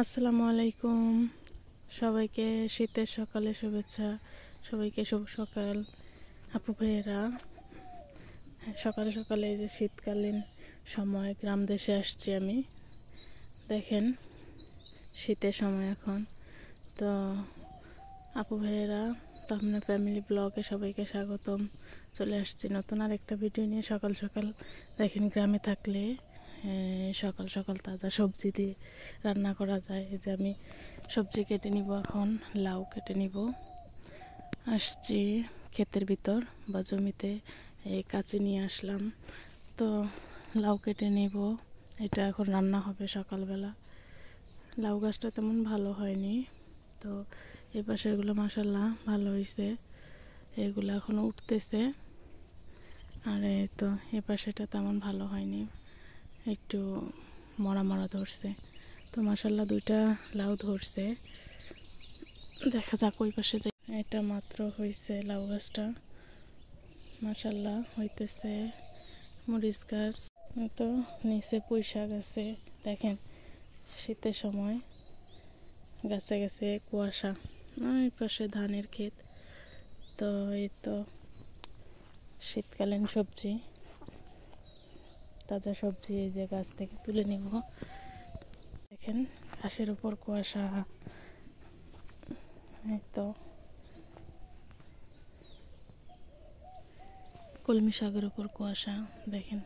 আসসালামু আলাইকুম সবাইকে শীতের সকালে শুভেচ্ছা। সবাইকে শুভ সকাল। আপু ভাইয়েরা, সকালে সকালে এই যে শীতকালীন সময় গ্রাম দেশে আসছি আমি। দেখেন শীতের সময় এখন তো। আপু ভাইয়েরা, তো আপনার ফ্যামিলি ব্লগে সবাইকে স্বাগতম। চলে আসছি নতুন আরেকটা ভিডিও নিয়ে। সকাল সকাল দেখেন গ্রামে থাকলে সকাল সকাল তাজা সবজি দিয়ে রান্না করা যায়। এই যে আমি সবজি কেটে নিব, এখন লাউ কেটে নিব। আসছি ক্ষেতের ভিতর বা জমিতে, এই কাঁচি নিয়ে আসলাম। তো লাউ কেটে নিব, এটা এখন রান্না হবে সকালবেলা। লাউ গাছটা তেমন ভালো হয়নি, তো এই পাশেরগুলো মাশাল্লাহ ভালো হয়েছে। এগুলো এখন উঠতেছে, আর এই তো এ পাশেটা তেমন ভালো হয়নি, একটু মরা মরা ধরছে। তো মাশাল্লাহ দুইটা লাউ ধরছে, দেখা যাক ওই পাশে যে। এটা মাত্র হয়েছে লাউ গাছটা, মাশাল্লাহ হইতেছে। মরিচ গাছ, তো নিচে পুঁই শাক আছে। দেখেন শীতের সময় গাছে গাছে কুয়াশা। ওই পাশে ধানের ক্ষেত। তো এই তো শীতকালীন সবজি, তাজা সবজি এই যে গাছ থেকে তুলে নিব। দেখেন ঘাসের উপর কুয়াশা। এই তো কলমি শাকের উপর কুয়াশা, দেখেন।